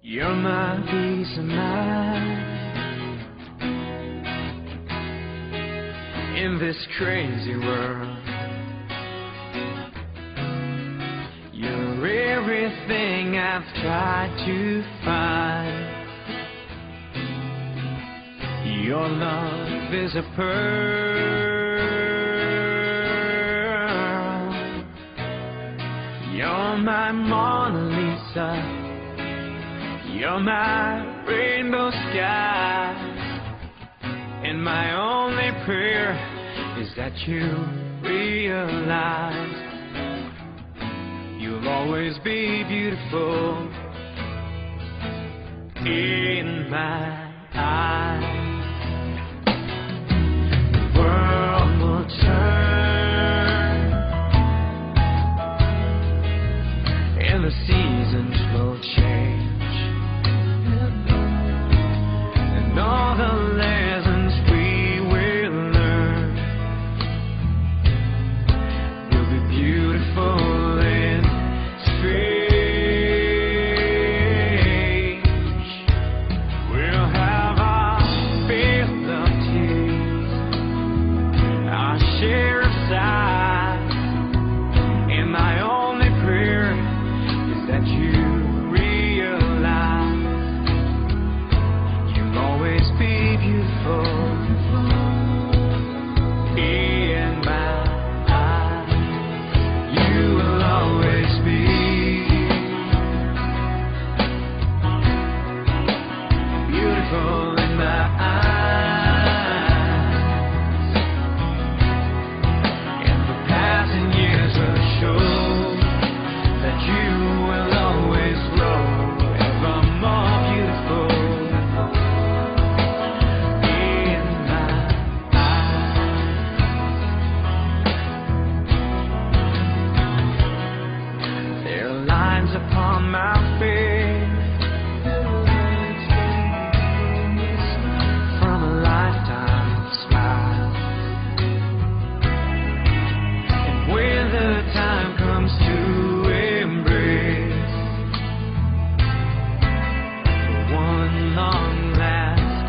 You're my peace of mind in this crazy world. You're everything I've tried to find. Your love is a pearl. You're my Mona Lisa. You're my rainbow sky, and my only prayer is that you realize you'll always be beautiful in my eyes. The world will turn and the seasons will change. All the lessons we will learn will be beautiful and strange. We'll have our fill of tears, our share of sighs, and my only prayer is that you be beautiful in my eyes. You will always be beautiful in my eyes, and the passing years will show that you will always grow ever more beautiful. Upon my face from a lifetime of smiles, and when the time comes to embrace one long last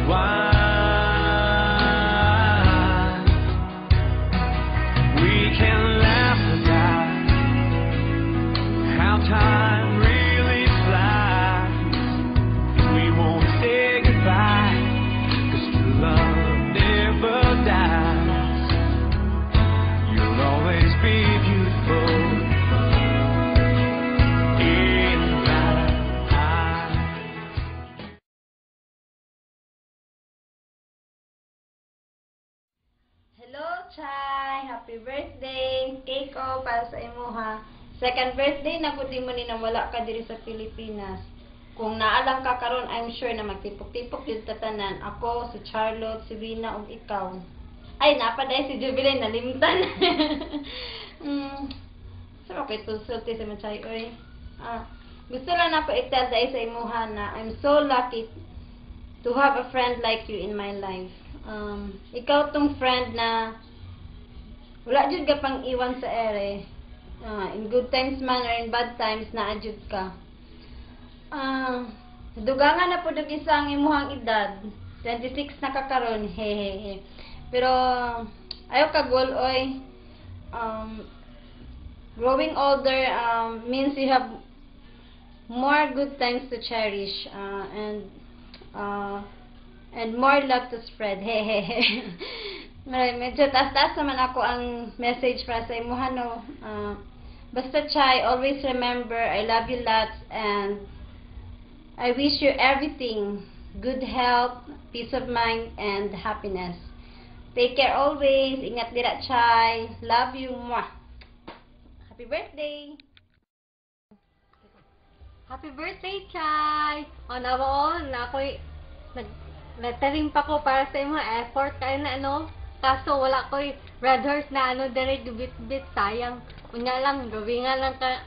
while, we can laugh about how time really flies. We won't say goodbye, 'cause true love never dies. You'll always be beautiful in my eyes. Hello, Chay! Happy birthday! Cake ko para sa imo ha. Second birthday na gud mo ni na wala ka diri sa Pilipinas. Kung naalang ka karon, I'm sure na magtipok-tipok yun tatanan. Ako, si Charlotte, si Rina, ug ikaw. Ay, napaday si Jubilin, nalimtan. So, okay, sulti sa Machay, oy. Gusto lang na po i-tell dahil sa imuha na I'm so lucky to have a friend like you in my life. Ikaw tong friend na wala jud ka pang iwan sa ere. In good times man or in bad times na adjud ka. Dugangan na po dog isang imuhang edad. 26 na ka karon, hehehe. Pero ayo ka goal oy. Growing older means you have more good times to cherish and more love to spread. Hehehe. Medyo taas-taas naman ako ang message para sa imuha, no. Basta Chay, always remember, I love you lots and I wish you everything. Good health, peace of mind, and happiness. Take care always. Ingat dira, Chay. Love you. Mwah. Happy birthday! Happy birthday, Chay! O, nawaon, na ako'y nagtarim pa ko para sa imo, effort kayo na, ano? Kaso wala ko'y red horse na ano dire bit sayang. Kunya lang gawin nga lang ka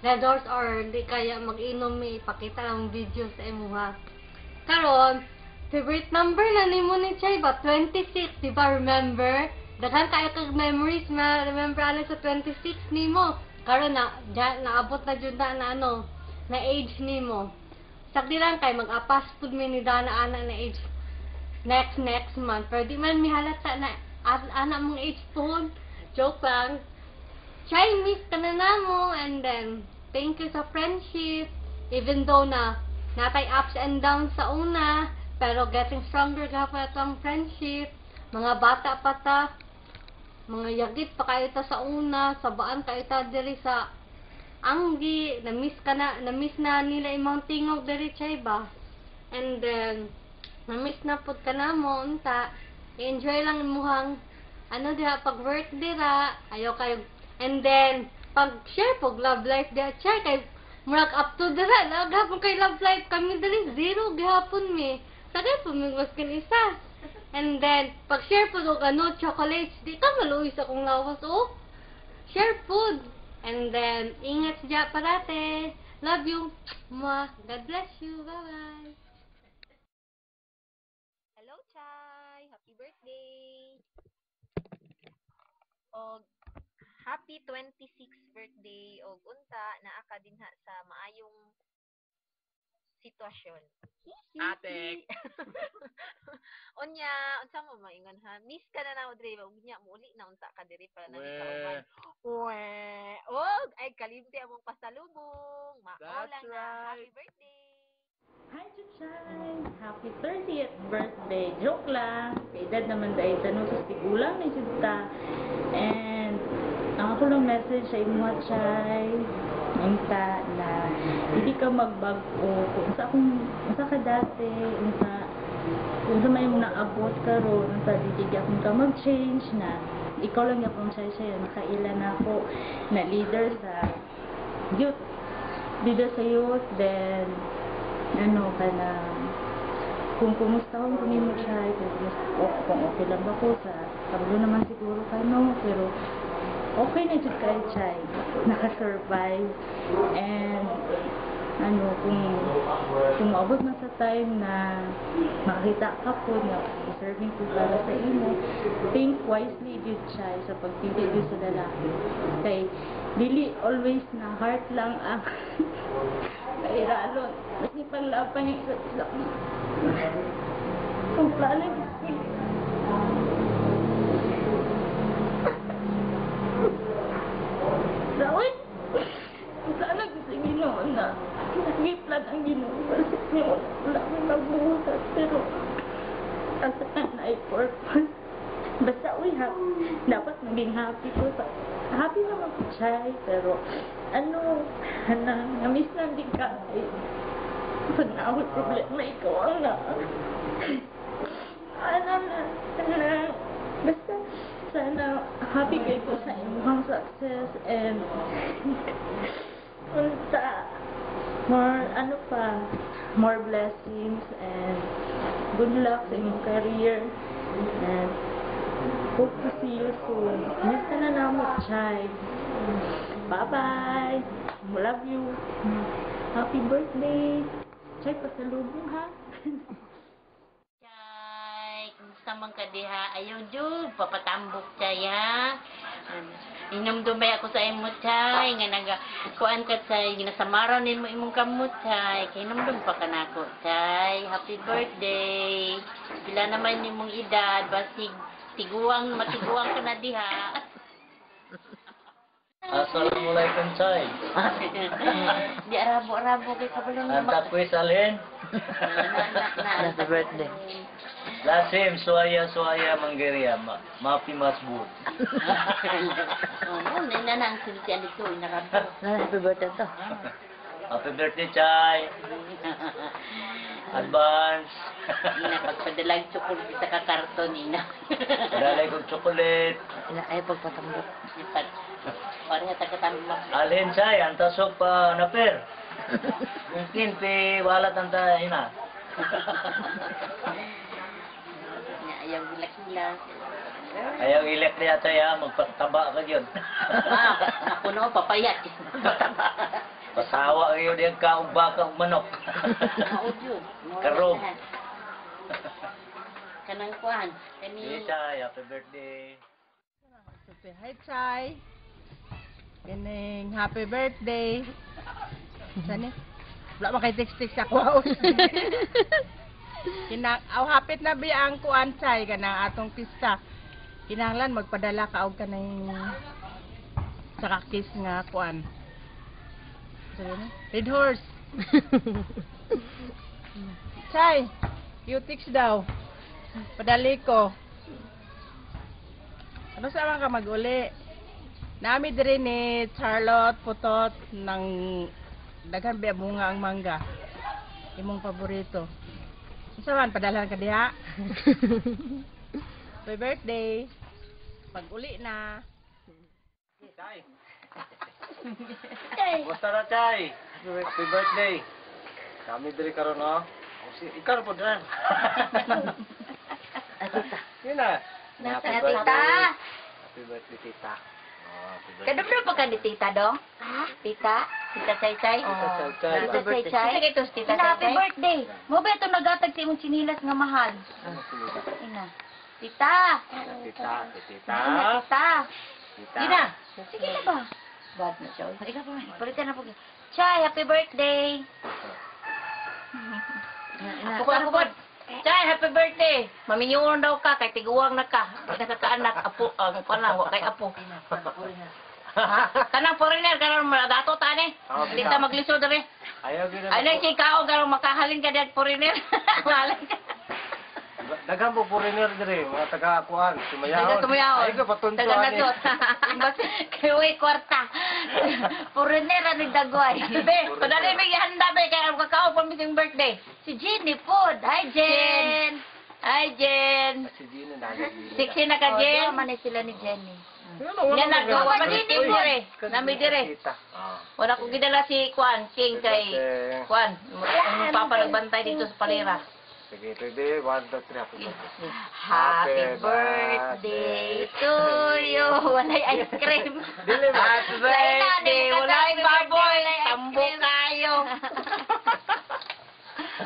red horse or di kaya mag-inom mi ipakita lang video sa imo ha. Karon favorite number na nimo ni Chay ba 26, di ba remember? Daghan kayo kag memories ma remember ano sa 26 nimo. Karon na naabot na jud na ano na age nimo. Sakdi lang kay mag-apas pud mi ni Dana ana na age next month. Pero di man mi halata na anak mong age phone. Joke lang. Try miss ka na namo, and then thank you sa friendship. Even though na natay ups and downs sa una, pero getting stronger gapon atong friendship. Mga bata pa ta, mga yagit pa kayo ta sa una, sabaan kayo ta diri sa anggi, na-miss na nila imong tingog diri chay ba. And then na-miss na pud ka na mo unta. Enjoy lang imuhang ano diha pag work dira, ayo kayo. And then pag share pog love life diha chay kay murag up to dira na gapon kay love life kami diri zero gihapon mi. Sagay po mi waskin isa. And then pag share pud og ano chocolates, di ka maluoy sa kong lawas oh. Share food. And then ingat siya parate. Love you. Mwah. God bless you. Bye-bye. Hello, Chay! Happy birthday! Og happy 26th birthday og unta naa ka dinha sa maayong sitwasyon. Ate. Unya, unsa mo maingon ha? Miss ka na na diri, unya mo uli na unta ka diri para nang kauban. We. Og ay kalimti among pasalubong. Maulang na. Happy birthday. Hi, Chuchay! Happy 30th birthday! Joke lang! Kay edad naman dahil tanong sa tigulang ni Chuta. And, ang ako lang message sa imo, Chay, unta na hindi ka magbago. Kung sa ka dati, kung sa may mong naabot ka ron, unta didi akong ka mag-change na ikaw lang yapong Chay sa'yo. Nakaila na ako na leader sa youth. Then, ano ka na kung kumusta akong kumimo siya kung okay lang ba ko sa kabalo naman siguro ka no pero okay na dyan kayo siya nakasurvive and ano kung maabot man sa time na makakita ka po na serving po para sa imo think wisely dyan siya sa pagpili dyan sa lalaki kay dili always na heart lang ang kairalon. Kasi panglapan yung isa't isa. Kung plano yung Dawin! Kung sana gusto yung Ginoo na nagiplan ang Ginoo kasi wala may magbuhusat pero ang tanan na ay purpose. Basta dapat maging happy ko sa happy naman ko siya pero na-miss lang din ka pag naawit problema ikaw ang basta sana happy kayo ko sa inyong success and more blessings and good luck sa inyong career and hope to see you soon. Miss ka na namin, Chay. Bye-bye. Love you. Happy birthday. Chay, pasalubong ha. Chay, kumusta man ka diha? Ayaw, Jud, papatambok, Chay, ha? Inumdumay ako sa imo, Chay. Nga kuan ka, Chay. Ginasamaran din mo imong kamot, Chay. Kaya inumdum pa ka na ako, Chay. Happy birthday. Pila naman imong edad. Basig, matiguang ka na diha. Assalamualaikum, Chay. Di arabo-arabo kay kabalo ni Anta kuis alin. Happy birthday. Lasim suaya manggeria maafi masbut. Oh, na nang sintian dito inarabo. Happy birthday to. Happy birthday, Chay. Advance. Ina pagpadalag chocolate sa kakarton ina. Dalay kong chocolate. Ina ay pagpatambok. Ipat. Pareha tagatambok. Alin, Chay, anta sok pa naper. Mungkin pe walat anta ina. Ayaw gilak-gilak. Ayaw ilek niya, Chay, ha. Magpataba ka yun. Ako na papayat. Pasawa kayo diyan ka baka ug manok. Audio. Karog. Kanang kuan. Hey, Kani Chay, happy birthday. Hi, Chay. Kining happy birthday. Sani? Wala man kay text ako. Hapit na biya ang kuan chay kanang atong pista. Kinahanglan magpadala ka og kanang sa kakis nga kuan. Sabi na? Red horse. Chay, cutics daw. Padali ko. Ano sa mga ka mag-uli? Nami diri ni Charlotte Putot ng daghan biya bunga ang mangga. Imong paborito. Unsa man padalhan ka diha? Happy birthday. Pag-uli na. Chay. Kumusta na, Chay? Happy birthday. Kami diri karon, no? Ikaw po dyan. Yun na. Nasa na tita. Happy birthday, tita. Kadumdum pa ka ni tita dong? Ha? Tita? Tita Chay-Chay? Tita Chay-Chay. Tita Chay-Chay? Sige ito, Tita Chay-Chay. Happy birthday. Mo ba ito nagatag sa imong sinilas nga mahal? Ina. Tita. Tita. Tita. Tita. Tita. Ina. Sige na ba? Bad na siya. Halika po. Palitan na po. Chay, happy birthday. Ako po. Chay, happy birthday. Maminyuon daw ka, kay tiguwang na ka. Nakakaanak, apo, panang, kay apo. Kanang foreigner, kanang dato tani. Hindi ta maglisod rin. Ayaw gina. Ay, nang chikao, kanang makahalin ka dyan foreigner. Mahalin ka. Daghang po foreigner dire, mga taga-kuan, sumayahon. Taga-tumayahon. Ay, kapatuntuan Taga-nasot. Kiwi kwarta. Foreigner ang nagdagway. Be, padali may ihanda be, kaya ang kakao pa mising birthday. Si Jenny Food. Hi, Jen. Hi, Jen. Si Gina na. Siksi na ka, Jen. Manay sila ni Jenny. Yan nagawa pa si King dire. Nami dire. Wala ko gidala si Kwan, King kay Kwan. Ang papa nagbantay dito sa palira. Sige, ready? 1, 2, 3, happy birthday. Happy birthday to you. Walay ice cream. Happy birthday. Walay baboy. Tambo kayo.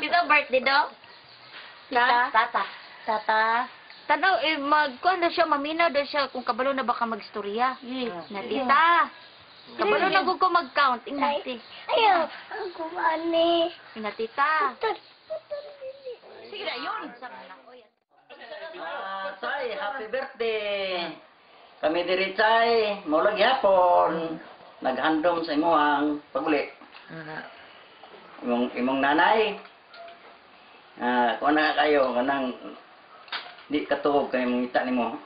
Dito birthday daw? Tata. Tata. Tanaw, magkuhan na siya, maminaw na siya kung kabalo na baka magstorya. Na tita. Kabalo na ko mag-count. Inati. Ayaw, ang kumani. Inatita. Sige na, yun. Chay, happy birthday. Kami diri Chay, maulag yapon. Naghandom sa imuhang paguli. Imong nanay. Kung na kayo, kanang di katuog kayo mong ita nimo.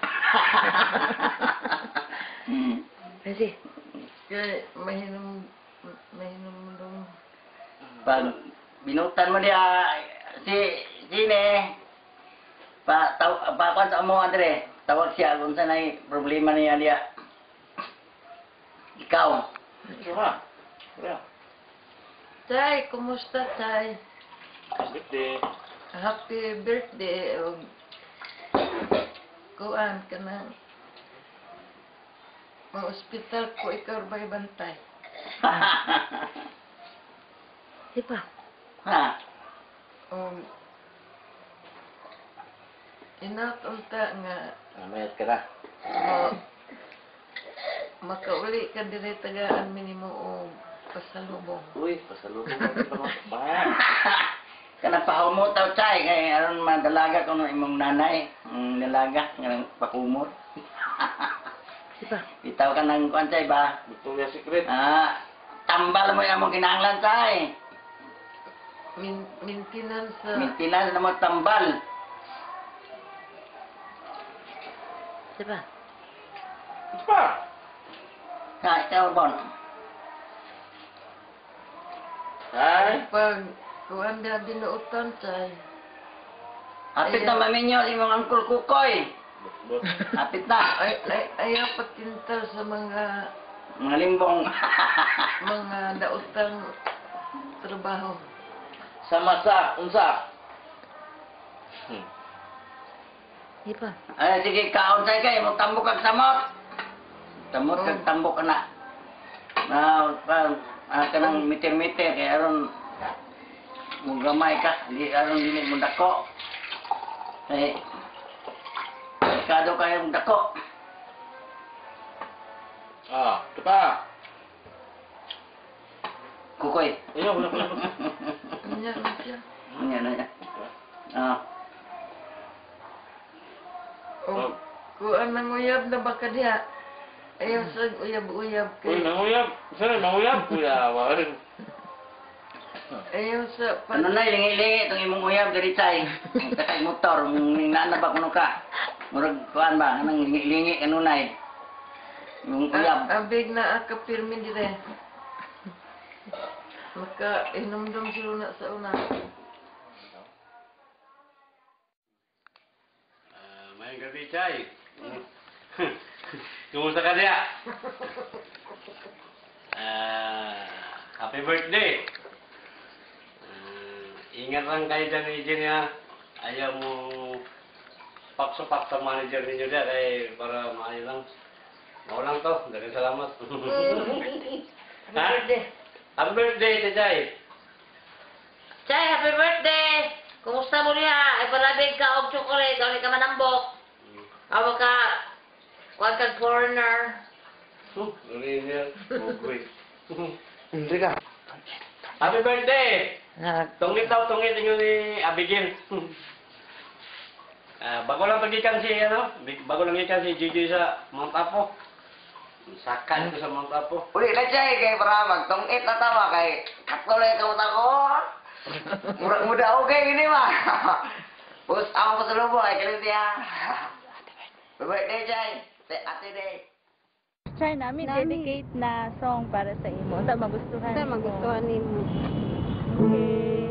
Kasi, mahinom dong. Pag binutan mo diya si Gine, kwan sa mo andre, tawag siya kung saan ay problema niya diya. Ikaw. Chay, kumusta, Chay? Birthday. Happy birthday. Kuan ka na. Ang ospital ko, ikaw ba'y bantay? Di ba? Ha? Inatunta nga Namayat ka na. makauli ka dire tagaan minimo o pasalubong. Uy, pasalubong mo ba? Kanang pahumutaw Chay, kay aron madalaga ko ng imong nanay. Nalaga, ng pakumot. Diba? Bitaw ka ng kwan Chay ba? Gusto niya secret. Tambal mo yung mong kinahanglan Chay. Maintenance sa... Maintenance na mo tambal. Diba? Pa! Ikaw bon. Ay! Pag kuan na binuutan, Chay. Hapit na maminyo imong angkol kukoy. Hapit na. Ayaw patintal sa mga Mga limbong. daotang trabaho. Sa masa, unsa? Diba? Ay, sige, kaon Chay kay, mo tambok kag samot. Samot kag tambok ka na. Kanang meter-meter, kaya aron mong gamay ka, di aron dili mo dako. Eh, kado kayo mong dako. Ito pa! Kukoy. Ayaw, wala. Unya na siya. Unya na niya. Ah. Oh, kuan manguyab na baka diha. Ayaw sa uyab-uyab kay. Manguyab. Sana manguyab. Kuya, warin. Ayaw sa Ano na, lingi-lingi itong imong uyab diri chay. Kakay motor, nanabak kuno ka. Murag kuan ba, nang lingi-lingi ano na eh. Yung uyab. Abig na akapirmi dire. Maka inomdom sila na sa una. Mayang gabi, Chay. Kumusta ka diya? Happy birthday! Ingat lang kayo dyan ni Jen, ha? Ayaw mo pakso-pak sa manager ninyo dyan, para maayo lang. Mau lang to. Dagang salamat. Ha? Happy birthday, Chay. Chay, happy birthday! Kumusta mo niya? Ay palabig ka og chocolate, o ka manambok. Awa ka, kuwan kag foreigner. Original. Hindi ka. Happy birthday! Tungit daw, tungit inyo ni Abigail. Bago lang pagikan si, bago lang ikan si Gigi sa Mount Apo. Sakan ko sa Mount Apo. Uli na chay, kay para magtungit na tawa kay katulay ka ko. Murag muda okay gini mah. Bus ako pasalubong ay kalit dia. Happy birthday chay. Ate day. Chay, namin dedicate na song para sa imo. Sa magustuhan Sa magustuhan nimo. Okay.